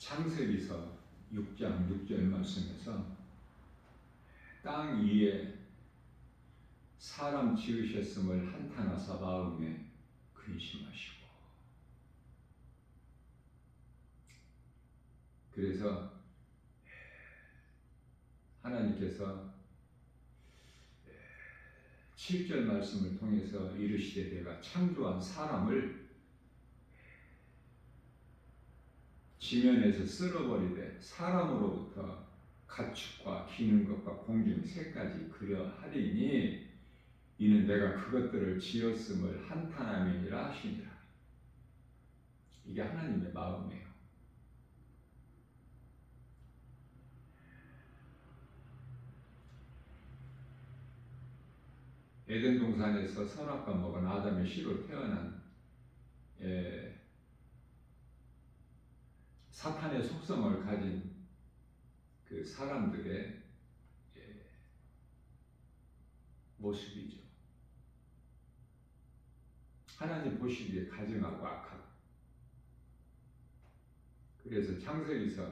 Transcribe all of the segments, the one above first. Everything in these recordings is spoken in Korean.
창세기서 6장 6절 말씀에서 땅 위에 사람 지으셨음을 한탄하사 마음에 근심하시고, 그래서 하나님께서 7절 말씀을 통해서 이르시되 내가 창조한 사람을 지면에서 쓸어버리되 사람으로부터 가축과 기는 것과 공중 새까지 그려하리니 이는 내가 그것들을 지었음을 한탄함이니라 하시니라. 이게 하나님의 마음이에요. 에덴 동산에서 선악과 먹은 아담의 씨로 태어난 사탄의 속성을 가진 그 사람들의 모습이죠. 하나님 보시기에 가증하고 악하고. 그래서 창세기서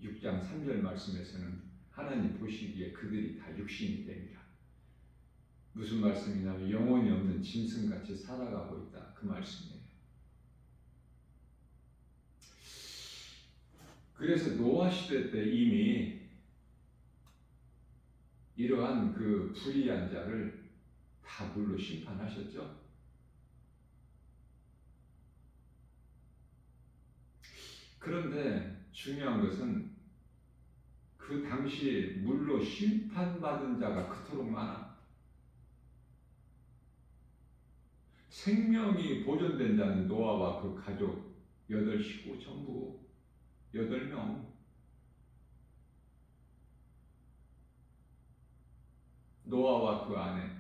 6장 3절 말씀에서는 하나님 보시기에 그들이 다 육신이 됩니다. 무슨 말씀이냐면 영혼이 없는 짐승같이 살아가고 있다, 그 말씀이에요. 그래서 노아 시대 때 이미 이러한 그 불의한 자를 다 물로 심판하셨죠. 그런데 중요한 것은 그 당시 물로 심판받은 자가 그토록 많아. 생명이 보존된 자는 노아와 그 가족 8식구 전부 8명. 노아와 그 아내,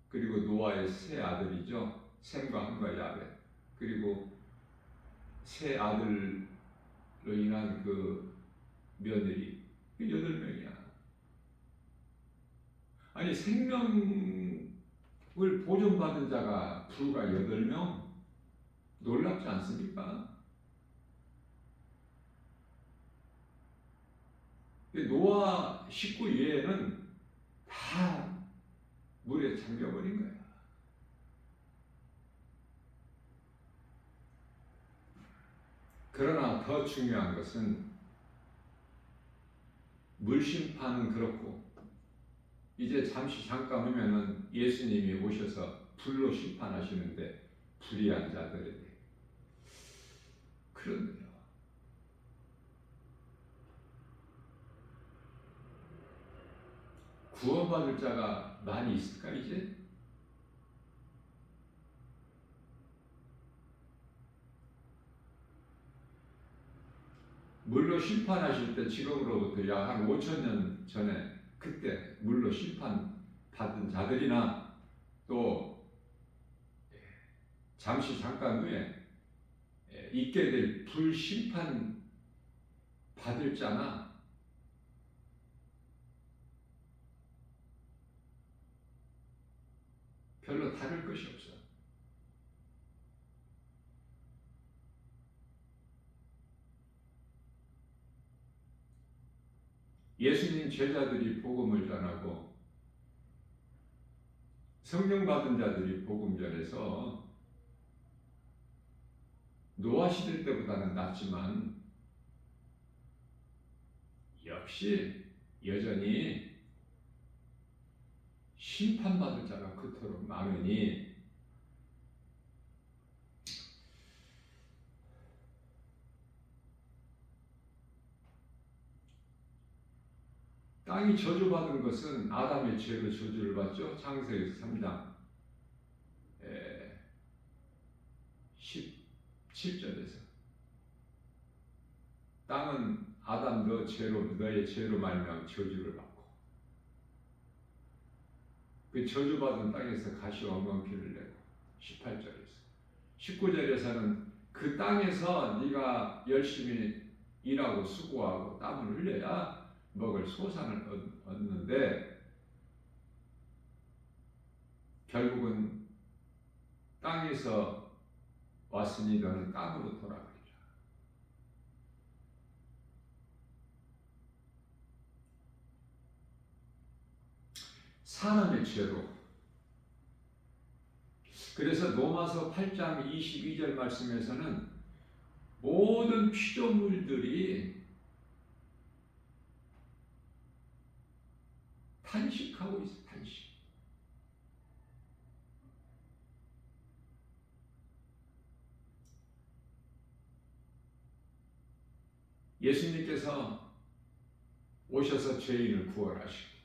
그리고 노아의 세 아들이죠. 셈과 함과 야벳, 그리고 세 아들로 인한 그 며느리, 8명이야. 아니 생명을 보존받은 자가 불과 8명? 놀랍지 않습니까? 노아 식구 외에는 다 물에 잠겨버린 거야. 그러나 더 중요한 것은 물심판은 그렇고 이제 잠깐 후면은 예수님이 오셔서 불로 심판하시는데 불의한 자들에게. 그런데요, 구원받을 자가 많이 있을까 이제? 물로 심판하실 때 지금으로부터 약 한 5,000년 전에 그때 물로 심판받은 자들이나 또 잠깐 후에 있게 될 불심판 받을 자나 별로 다를 것이 없어. 예수님 제자들이 복음을 전하고 성령 받은 자들이 복음 전해서 노아 시대 때보다는 낫지만 역시 여전히 심판받을 자가 그토록 많으니 땅이 저주받은 것은 아담의 죄로 저주를 받죠. 창세기서 3장 17절에서 땅은 아담 너의 죄로 말미암아 저주를 받고 그 저주받은 땅에서 가시와 엉겅퀴를 내고 18절에서 19절에서는 그 땅에서 네가 열심히 일하고 수고하고 땀을 흘려야 먹을 소산을 얻는데 결국은 땅에서 왔으니 너는 땅으로 돌아가리라. 사람의 죄로. 그래서 로마서 8장 22절 말씀에서는 모든 피조물들이 탄식하고 있어요. 탄식. 예수님께서 오셔서 죄인을 구원하시고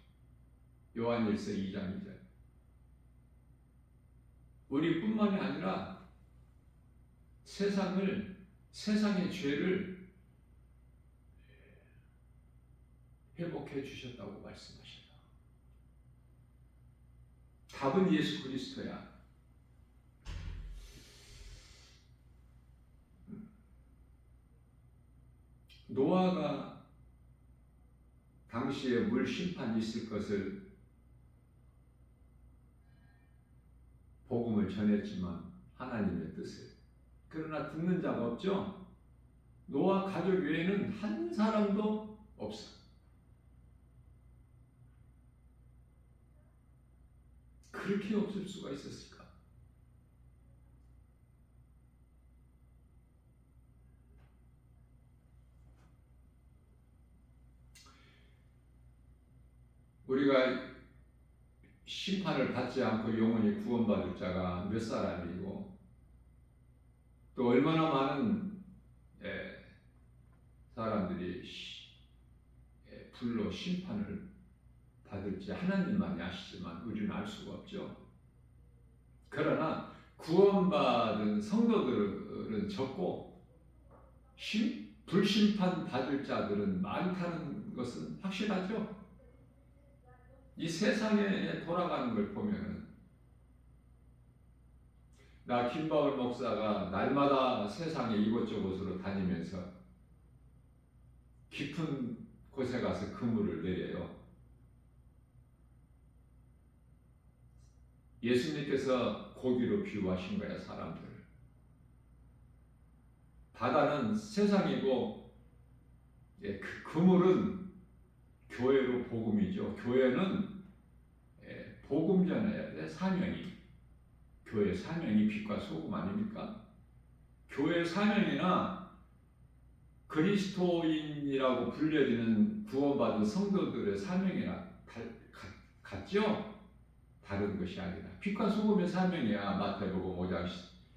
요한일서 2장 2절 우리뿐만이 아니라 세상의 죄를 회복해 주셨다고 말씀하셔요. 답은 예수 그리스도야. 노아가 당시에 물 심판이 있을 것을 복음을 전했지만 하나님의 뜻을. 그러나 듣는 자가 없죠. 노아 가족 외에는 한 사람도 없어. 그렇게 없을 수가 있었을까? 우리가 심판을 받지 않고 영원히 구원받을 자가 몇 사람이고 또 얼마나 많은 사람들이 불로 심판을 받을지 하나님만이 아시지만 우리는 알 수가 없죠. 그러나 구원받은 성도들은 적고 불심판 받을 자들은 많다는 것은 확실하죠. 이 세상에 돌아가는 걸 보면은 나 김바울 목사가 날마다 세상에 이곳저곳으로 다니면서 깊은 곳에 가서 그물을 내려요. 예수님께서 고기로 비유하신 거야, 사람들을. 바다는 세상이고 그 그물은 교회로 복음이죠. 교회는 복음 전해야 돼. 사명이. 교회 사명이 빛과 소금 아닙니까? 교회 사명이나 그리스도인이라고 불려지는 구원받은 성도들의 사명이나 같죠? 다른 것이 아니라 빛과 소금의 사명이야. 마태복음 5장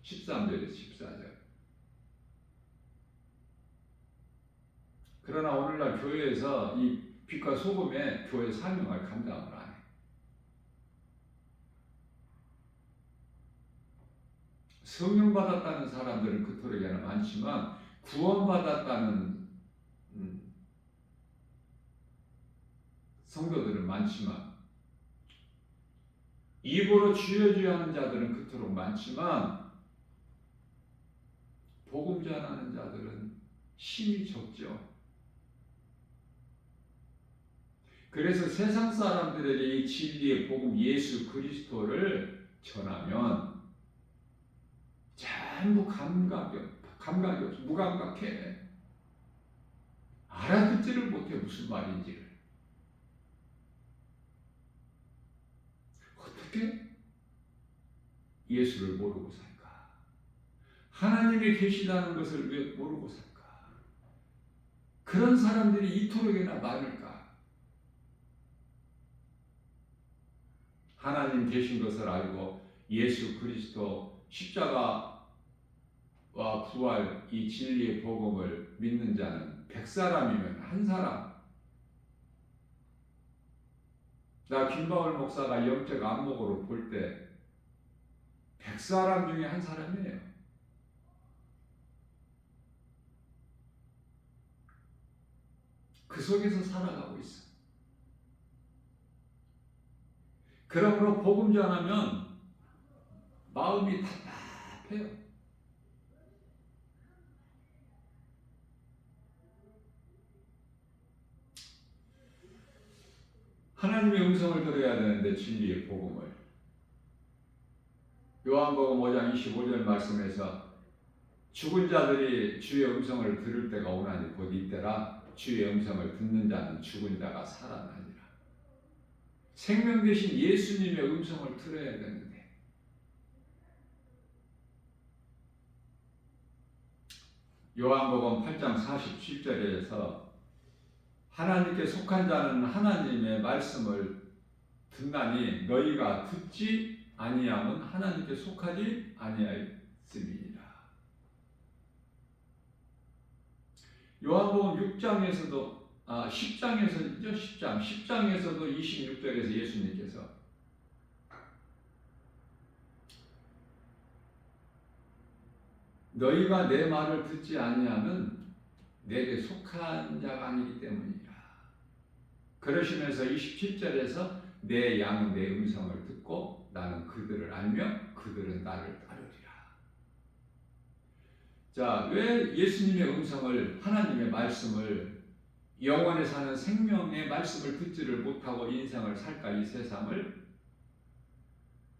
13절에서 14절. 그러나 오늘날 교회에서 이 빛과 소금의 교회 사명을 감당을 안 해. 성령 받았다는 사람들은 그토록이나 많지만 구원받았다는 성도들은 많지만 입으로 주여 주여 하는 자들은 그토록 많지만 복음 전하는 자들은 힘이 적죠. 그래서 세상 사람들에게 이 진리의 복음 예수 그리스도를 전하면 전부 감각이 없어. 무감각해. 알아듣지를 못해. 무슨 말인지를. 어떻게 예수를 모르고 살까? 하나님이 계시다는 것을 왜 모르고 살까? 그런 사람들이 이토록이나 많을까? 하나님 계신 것을 알고 예수 그리스도 십자가와 부활 이 진리의 복음을 믿는 자는 100사람이면 한 사람. 나 김바울 목사가 영적 안목으로 볼 때 100사람 중에 한 사람이에요. 그 속에서 살아가고 있어. 그러므로 복음 전하면 마음이 답답해요. 하나님의 음성을 들어야 되는데 진리의 복음을. 요한복음 5장 25절 말씀에서 죽은 자들이 주의 음성을 들을 때가 오나니 곧 이때라. 주의 음성을 듣는 자는 죽은 자가 살아나니라. 생명 되신 예수님의 음성을 들어야 되는데 요한복음 8장 47절에서 하나님께 속한 자는 하나님의 말씀을 듣나니 너희가 듣지 아니함은 하나님께 속하지 아니하였음이니라. 요한복음 6장에서도 10장에서도 26절에서 예수님께서 너희가 내 말을 듣지 아니하면 내게 속한 자가 아니기 때문이라. 그러시면서 27절에서 내 양은 내 음성을 듣고 나는 그들을 알며 그들은 나를 따르리라. 자, 왜 예수님의 음성을, 하나님의 말씀을, 영원에 사는 생명의 말씀을 듣지를 못하고 인생을 살까? 이 세상을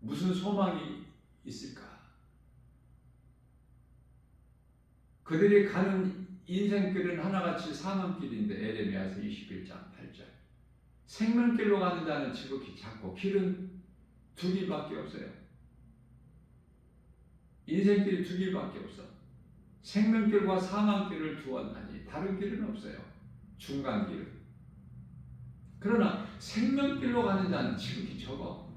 무슨 소망이 있을까? 그들이 가는 인생길은 하나같이 사망길인데 에레미야서 21장 8절 생명길로 가는 자는 지극히 작고 길은 두 길밖에 없어요. 인생길이 두 길밖에 없어. 생명길과 사망길을 두었나니 다른 길은 없어요. 중간 길은. 그러나 생명길로 가는 자는 지극히 적어.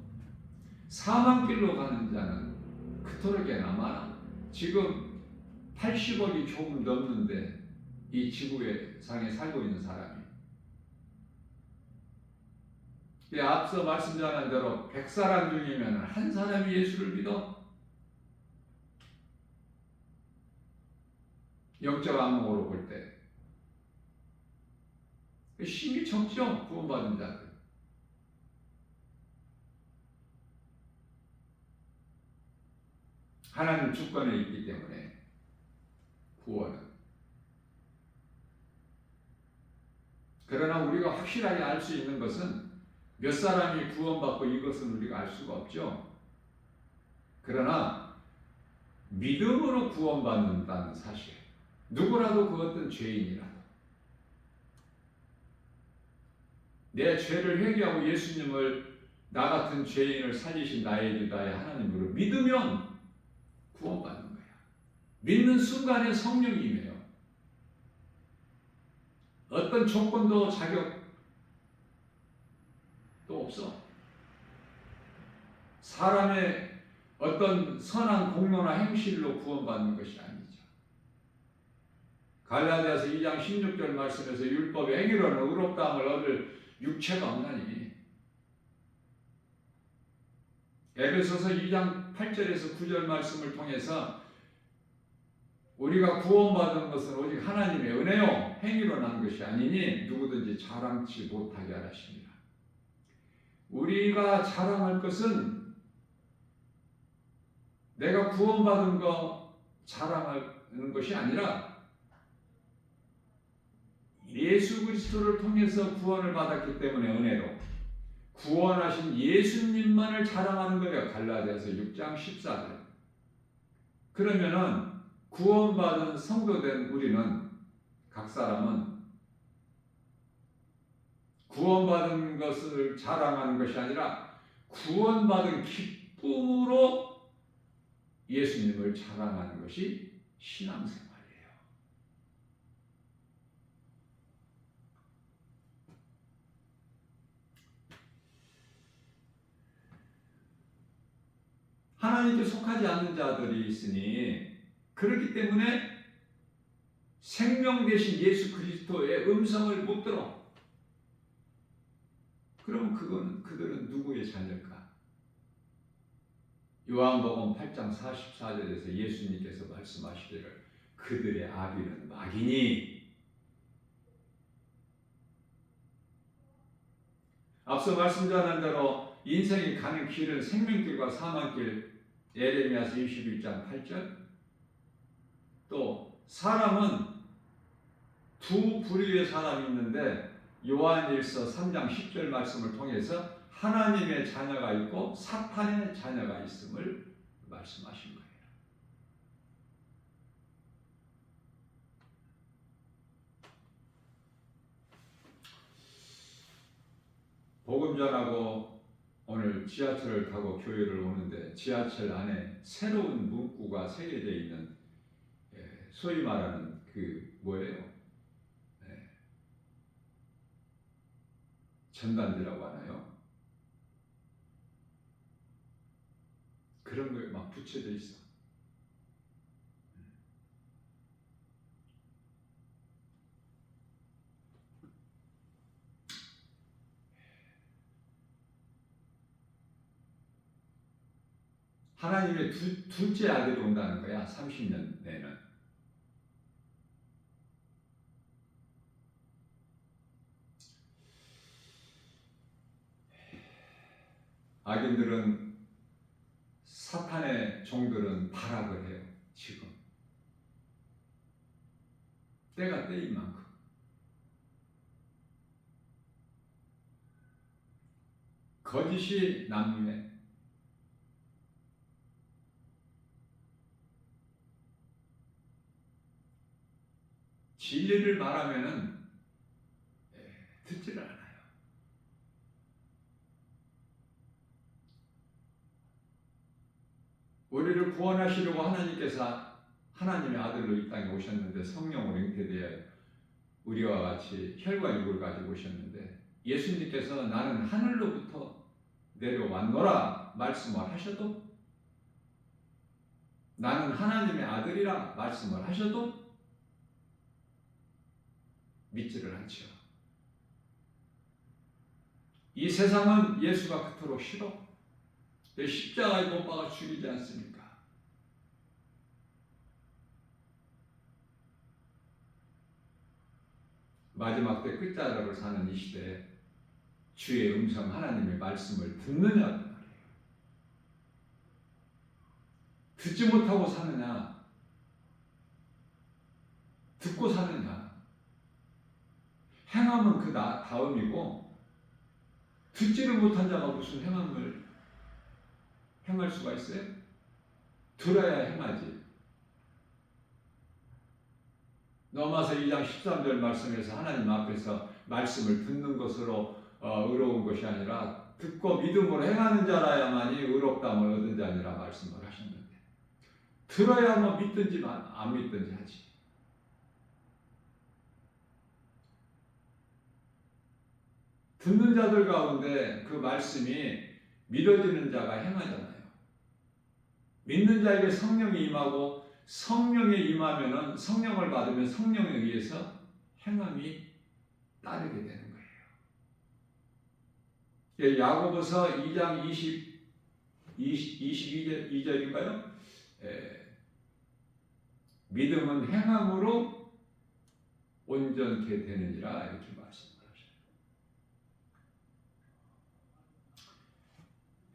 사망길로 가는 자는 그토록이나 많아. 지금 80억이 조금 넘는데 이 지구의 상에 살고 있는 사람이 앞서 말씀드린 대로 100사람 중이면 한 사람이 예수를 믿어 영적 안목으로 볼 때 심히 적죠. 구원받은 자들. 하나님 주권에 있기 때문에 구원은. 그러나 우리가 확실하게 알 수 있는 것은 몇 사람이 구원받고 이것은 우리가 알 수가 없죠. 그러나 믿음으로 구원받는다는 사실. 누구라도 그 어떤 죄인이라도 내 죄를 회개하고 예수님을 나 같은 죄인을 살리신 나의 유다의 하나님으로 믿으면 구원받는 거야. 믿는 순간에 성령이 임해요. 어떤 조건도 자격도 없어. 사람의 어떤 선한 공로나 행실로 구원받는 것이 아니죠. 갈라디아서 2장 16절 말씀에서 율법의 행위로는 의롭다함을 얻을 육체가 없나니 에베소서 2장 8절에서 9절 말씀을 통해서 우리가 구원받은 것은 오직 하나님의 은혜요 행위로 난 것이 아니니 누구든지 자랑치 못하게 하십니다. 우리가 자랑할 것은 내가 구원받은 거 자랑하는 것이 아니라 예수 그리스도를 통해서 구원을 받았기 때문에 은혜로 구원하신 예수님만을 자랑하는 거예요. 갈라디아서 6장 14절. 그러면은 구원받은 성도된 우리는 각 사람은 구원받은 것을 자랑하는 것이 아니라 구원받은 기쁨으로 예수님을 자랑하는 것이 신앙생활이에요. 하나님께 속하지 않는 자들이 있으니 그렇기 때문에 생명 되신 예수 그리스도의 음성을 못 들어. 그럼 그들은 누구의 자녀일까? 요한복음 8장 44절에서 예수님께서 말씀하시기를 그들의 아비는 마귀니. 앞서 말씀드린 대로 인생이 가는 길은 생명길과 사망길, 에레미야서 21장 8절. 또 사람은 두 부류의 사람이 있는데 요한일서 3장 10절 말씀을 통해서 하나님의 자녀가 있고 사탄의 자녀가 있음을 말씀하신 거예요. 복음 전하고 오늘 지하철을 타고 교회를 오는데 지하철 안에 새로운 문구가 새겨져 있는 소위 말하는 그 뭐예요? 전단지라고 하나요? 그런 거에 막 붙여져 있어. 하나님의 둘째 아들이 온다는 거야. 30년 내는. 악인들은 사탄의 종들은 발악을 해요. 지금 때가 때인 만큼 거짓이 난무해. 진리를 말하면은 듣지를 않아요. 우리를 구원하시려고 하나님께서 하나님의 아들로 이 땅에 오셨는데 성령으로 잉태되어 우리와 같이 혈과 육을 가지고 오셨는데 예수님께서 나는 하늘로부터 내려왔노라 말씀을 하셔도 나는 하나님의 아들이라 말씀을 하셔도 믿지를 않죠. 이 세상은 예수가 그토록 싫어. 십자가에 못 박아 죽이지 않습니까? 마지막 때 끝자락을 사는 이 시대에 주의 음성 하나님의 말씀을 듣느냐고 말이에요. 듣지 못하고 사느냐? 듣고 사느냐? 행함은 그 다음이고 듣지를 못한 자가 무슨 행함을 행할 수가 있어요? 들어야 행하지. 로마서 2장 13절 말씀에서 하나님 앞에서 말씀을 듣는 것으로 의로운 것이 아니라 듣고 믿음으로 행하는 자라야만이 의롭다함을 얻은 자니라 말씀을 하셨는데 들어야 뭐 믿든지 안 믿든지 하지. 듣는 자들 가운데 그 말씀이 믿어지는 자가 행하잖아요. 믿는 자에게 성령이 임하고 성령에 임하면은 성령을 받으면 성령에 의해서 행함이 따르게 되는 거예요. 야고보서 2장 22절인가요? 믿음은 행함으로 온전케 되느니라 이렇게 말씀을 하셔요.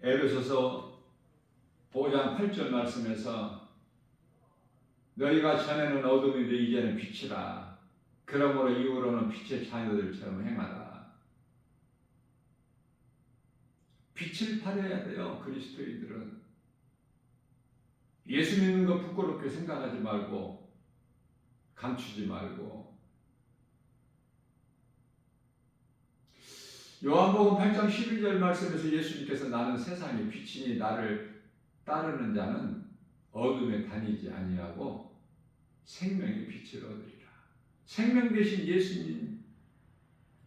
에베소서 5장 8절 말씀에서 너희가 전에는 어둠인데 이제는 빛이라. 그러므로 이후로는 빛의 자녀들처럼 행하라. 빛을 발해야 돼요. 그리스도인들은. 예수 믿는 거 부끄럽게 생각하지 말고 감추지 말고. 요한복음 8장 12절 말씀에서 예수님께서 나는 세상의 빛이니 나를 따르는 자는 어둠에 다니지 아니하고 생명의 빛을 얻으리라. 생명 대신 예수님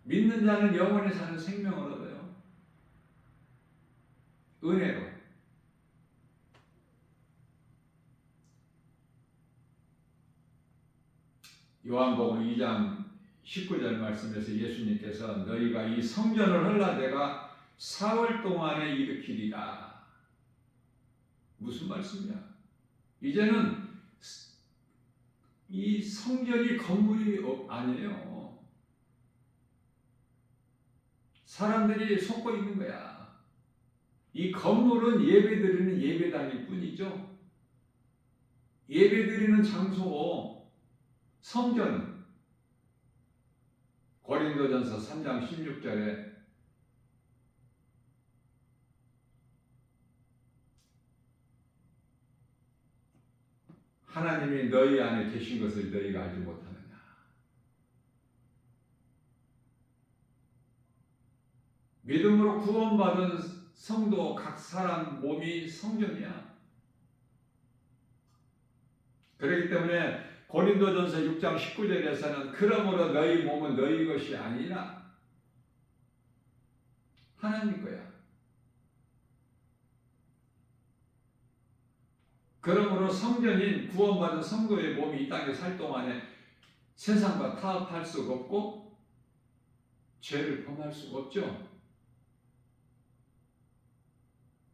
믿는 자는 영원히 사는 생명을 얻어요. 은혜로. 요한복음 2장 19절 말씀에서 예수님께서 너희가 이 성전을 헐라 내가 사흘 동안에 일으키리라. 무슨 말씀이야? 이제는 이 성전이 건물이 아니에요. 사람들이 속고 있는 거야. 이 건물은 예배드리는 예배당일 뿐이죠. 예배드리는 장소, 성전. 고린도전서 3장 16절에 하나님이 너희 안에 계신 것을 너희가 알지 못하느냐. 믿음으로 구원받은 성도 각 사람 몸이 성전이야. 그렇기 때문에 고린도전서 6장 19절에서는 그러므로 너희 몸은 너희 것이 아니라 하나님 거야. 그러므로 성전인 구원받은 성도의 몸이 이 땅에 살 동안에 세상과 타협할 수가 없고 죄를 범할 수가 없죠.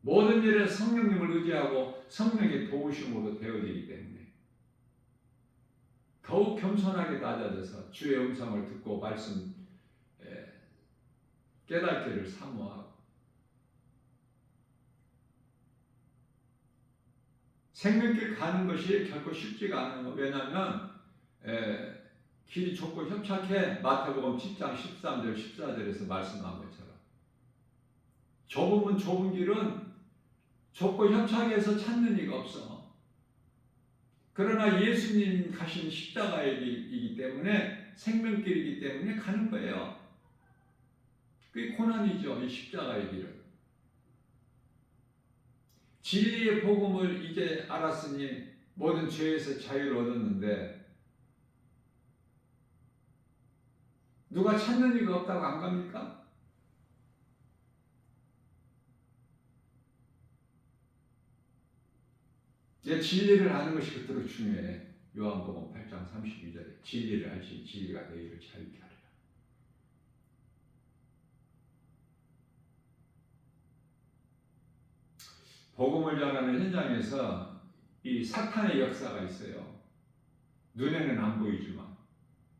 모든 일에 성령님을 의지하고 성령의 도우심으로 되어지기 때문에 더욱 겸손하게 낮아져서 주의 음성을 듣고 말씀 깨닫기를 사모하고 생명길 가는 것이 결코 쉽지가 않아요. 왜냐하면 길이 좁고 협착해. 마태복음 10장 13절 14절에서 말씀한 것처럼 좁으면 좁은 길은 좁고 협착해서 찾는 이가 없어. 그러나 예수님 가신 십자가의 길이기 때문에 생명길이기 때문에 가는 거예요. 그게 고난이죠. 이 십자가의 길은. 진리의 복음을 이제 알았으니 모든 죄에서 자유를 얻었는데 누가 찾는 이가 없다고 안 갑니까? 진리를 아는 것이 그토록 중요해. 요한복음 8장 32절에 진리를 알지 진리가 너희를 자유케 하리라. 복음을 전하는 현장에서 이 사탄의 역사가 있어요. 눈에는 안 보이지만.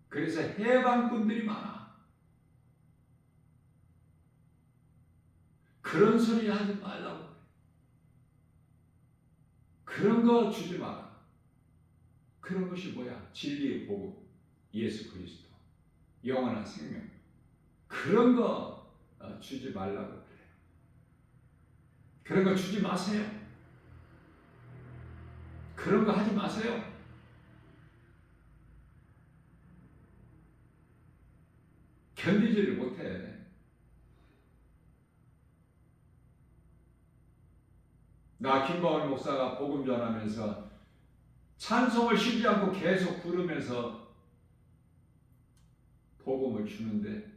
그래서 해방꾼들이 많아. 그런 소리 하지 말라고. 그런 거 주지 마라. 그런 것이 뭐야? 진리의 복음, 예수 그리스도, 영원한 생명. 그런 거 주지 말라고 그래요. 그런 거 주지 마세요. 그런 거 하지 마세요. 견디지를 못해. 나 김바울 목사가 복음 전하면서 찬송을 쉬지 않고 계속 부르면서 복음을 주는데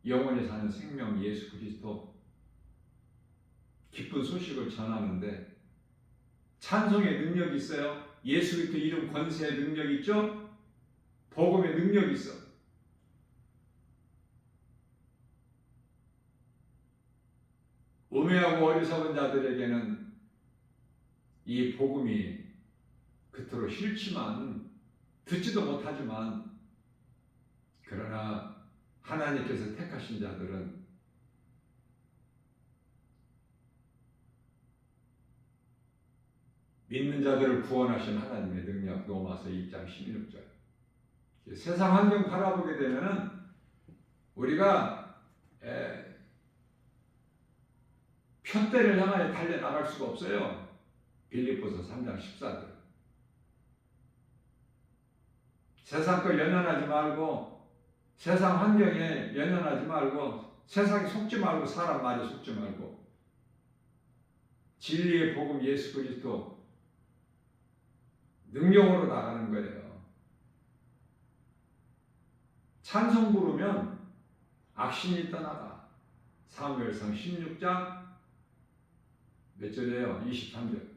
영원히 사는 생명 예수 그리스도 기쁜 소식을 전하는데 찬송의 능력이 있어요. 예수 그 이름 권세의 능력이 있죠. 복음의 능력이 있어. 우매하고 어리석은 자들에게는 이 복음이 그토록 싫지만 듣지도 못하지만 그러나 하나님께서 택하신 자들은 믿는 자들을 구원하신 하나님의 능력. 로마서 2장 16절. 세상 환경 바라보게 되면은 우리가 편대를 향하여 달려나갈 수가 없어요. 빌립보서 3장 14절. 세상 걸 연연하지 말고 세상 환경에 연연하지 말고 세상에 속지 말고 사람 말에 속지 말고 진리의 복음 예수 그리스도 능력으로 나가는 거예요. 찬송 부르면 악신이 떠나가. 사무엘상 16장 몇 절이에요? 23절.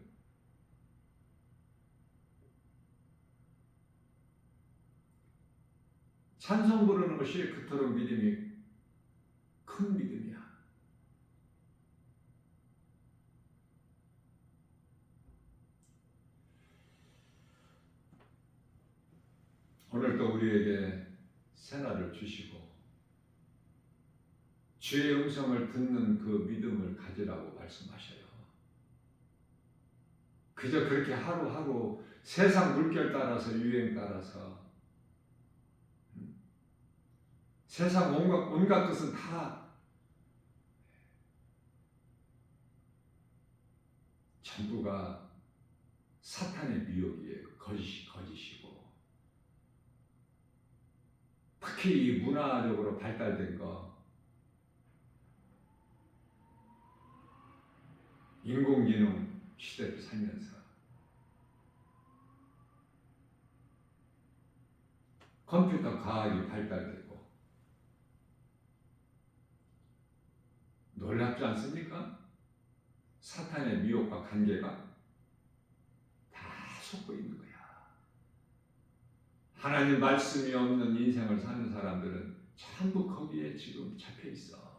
찬송 부르는 것이 그토록 믿음이 큰 믿음이야. 오늘도 우리에게 새날을 주시고 주의 음성을 듣는 그 믿음을 가지라고 말씀하셔요. 그저 그렇게 하루하루 세상 물결 따라서 유행 따라서 세상 온갖 것은 다 전부가 사탄의 미혹이에요. 거짓이고 특히 이 문화적으로 발달된 거 인공지능 시대를 살면서 컴퓨터 과학이 발달되고 놀랍지 않습니까? 사탄의 미혹과 관계가 다 속고 있는 거야. 하나님 말씀이 없는 인생을 사는 사람들은 전부 거기에 지금 잡혀 있어.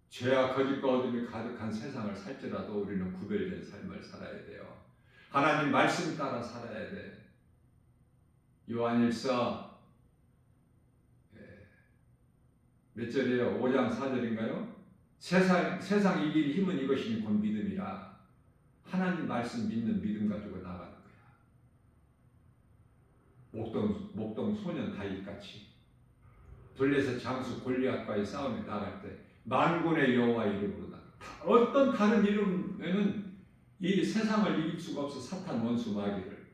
죄와 거짓과 어둠이 가득한 세상을 살지라도 우리는 구별된 삶을 살아야 돼요. 하나님 말씀 따라 살아야 돼. 요한일서 몇 절이에요? 5장 4절인가요? 세상 이길 힘은 이것이니 곧 믿음이라. 하나님 말씀 믿는 믿음 가지고 나가는 거야. 목동 소년 다윗같이 블레셋 장수 골리앗과의 싸움에 나갈 때 만군의 여호와 이름으로 나가. 어떤 다른 이름에는 이 세상을 이길 수가 없어. 사탄 원수 마귀를.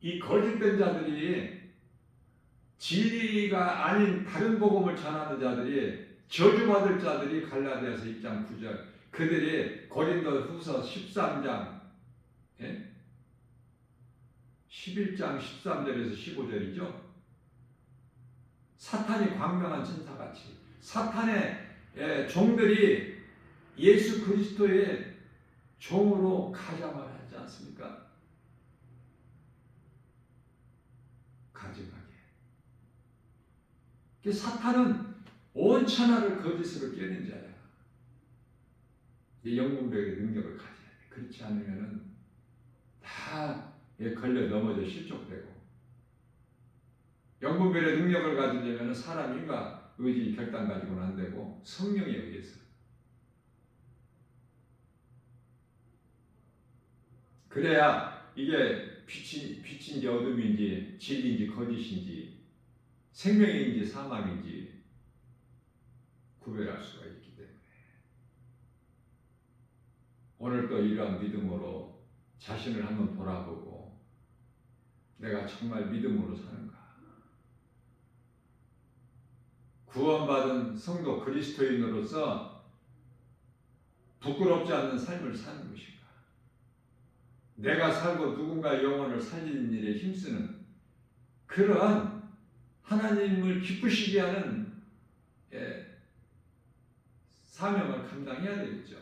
이 거짓된 자들이 진리가 아닌 다른 복음을 전하는 자들이 저주받을 자들이 갈라디아서 2장 9절 그들이 고린도후서 13장 11장 13절에서 15절이죠. 사탄이 광명한 천사같이 사탄의 종들이 예수 그리스도의 종으로 가장을 하지 않습니까? 가증하게. 사탄은 온 천하를 거짓으로 꿰는 자야. 영분별의 능력을 가져야 돼. 그렇지 않으면 다 걸려 넘어져 실족되고, 영분별의 능력을 가지려면 사람 힘과 의지 결단 가지고는 안 되고 성령에 의해서. 그래야 이게 빛인지 어둠인지 진리인지 거짓인지 생명인지 사망인지 구별할 수가 있기 때문에 오늘 또 이러한 믿음으로 자신을 한번 돌아보고 내가 정말 믿음으로 사는가? 구원받은 성도 그리스도인으로서 부끄럽지 않는 삶을 사는 것인가? 내가 살고 누군가의 영혼을 살리는 일에 힘쓰는 그러한 하나님을 기쁘시게 하는 사명을 감당해야 되겠죠.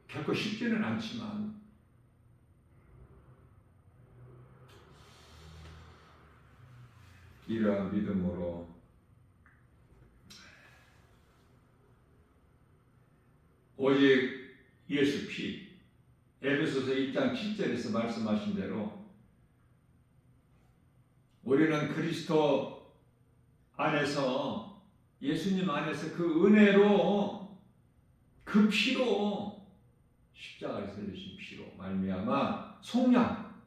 결코 쉽지는 않지만 이러한 믿음으로 오직 예수 피, 에베소서 1장 7절에서 말씀하신 대로 우리는 그리스도 안에서 예수님 안에서 그 은혜로 그 피로 십자가에 살리신 피로 말미암아 속량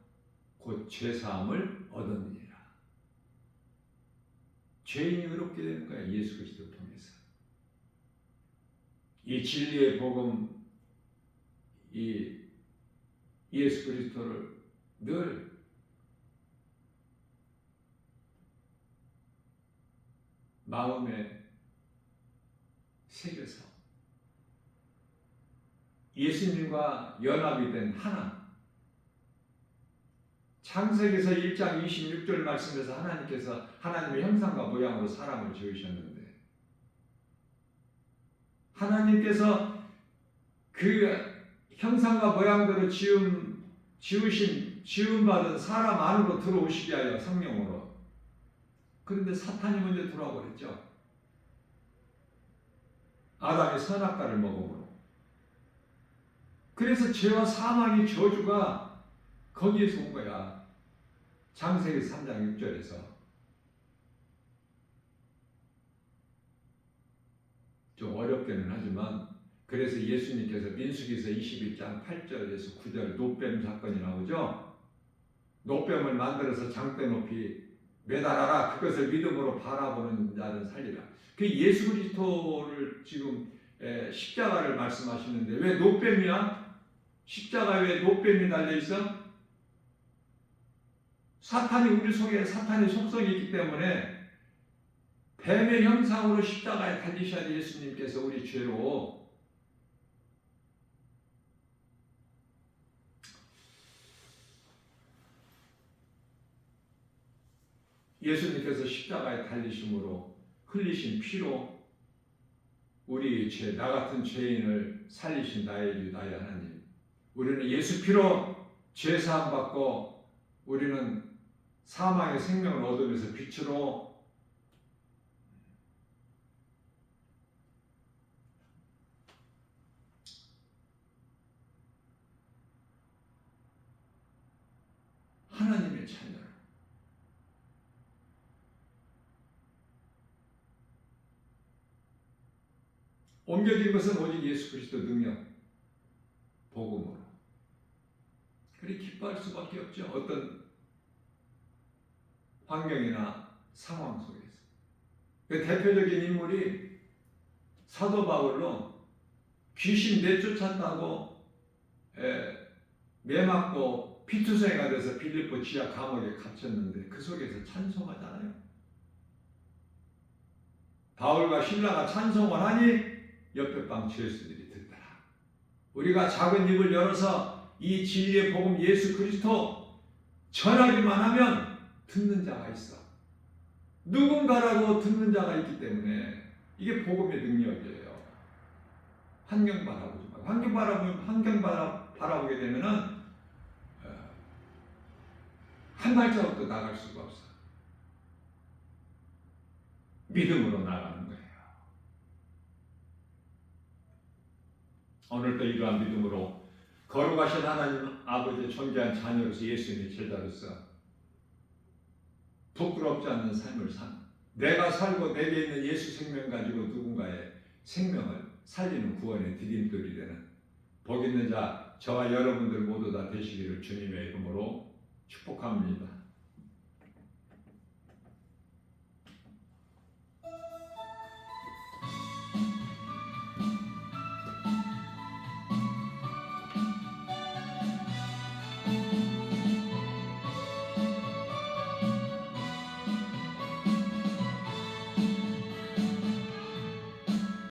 곧 죄사함을 얻었느니라. 죄인이 의롭게 되는 거야. 예수 그리스도를 통해서. 이 진리의 복음, 이 예수 그리스도를 늘 마음에 새겨서 예수님과 연합이 된 하나. 창세기에서 1장 26절 말씀에서 하나님께서 하나님의 형상과 모양으로 사람을 지으셨는데 하나님께서 그 형상과 모양대로 지음받은 사람 안으로 들어오시게 하여 성령으로. 그런데 사탄이 먼저 들어와 버렸죠. 아담이 선악과를 먹음으로. 그래서 죄와 사망의 저주가 거기에서 온 거야. 창세기 3장 6절에서. 좀 어렵게는 하지만 그래서 예수님께서 민수기서 21장 8절에서 9절 노뱀 사건이 나오죠. 노뱀을 만들어서 장대 높이 매달아라. 그것을 믿음으로 바라보는 자는 살리라. 그 예수 그리스도를 지금 십자가를 말씀하시는데 왜 노뱀이야? 십자가에 왜 노뱀이 달려있어? 사탄이 우리 속에 사탄의 속성이 있기 때문에 뱀의 형상으로 십자가에 달리셔야 예수님께서 우리 죄로 예수님께서 십자가에 달리심으로 흘리신 피로 우리 죄, 나 같은 죄인을 살리신 나의 주 나의 하나님, 우리는 예수 피로 죄 사함 받고 우리는 사망의 생명을 얻으면서 빛으로 하나님의 자녀로 옮겨진 것은 오직 예수 그리스도 능력, 복음으로. 그리 기뻐할 수밖에 없죠. 어떤 환경이나 상황 속에서. 그 대표적인 인물이 사도 바울로 귀신 내쫓았다고 매맞고 피투성이가 돼서 빌립보 지하 감옥에 갇혔는데 그 속에서 찬송하잖아요. 바울과 신라가 찬송을 하니 옆에 방 죄수들이 듣더라. 우리가 작은 입을 열어서 이 진리의 복음 예수 그리스도 전하기만 하면 듣는 자가 있어. 누군가라도 듣는 자가 있기 때문에 이게 복음의 능력이에요. 환경 바라보지 말고 환경 바라보게 되면은 한 발자국도 나갈 수가 없어. 믿음으로 나가는 거예요. 오늘도 이러한 믿음으로 거룩하신 하나님 아버지의 존귀한 자녀로서 예수님의 제자로서 부끄럽지 않는 삶을 산, 내가 살고 내게 있는 예수 생명 가지고 누군가의 생명을 살리는 구원의 디딤돌이 되는 복 있는 자 저와 여러분들 모두 다 되시기를 주님의 이름으로 축복합니다.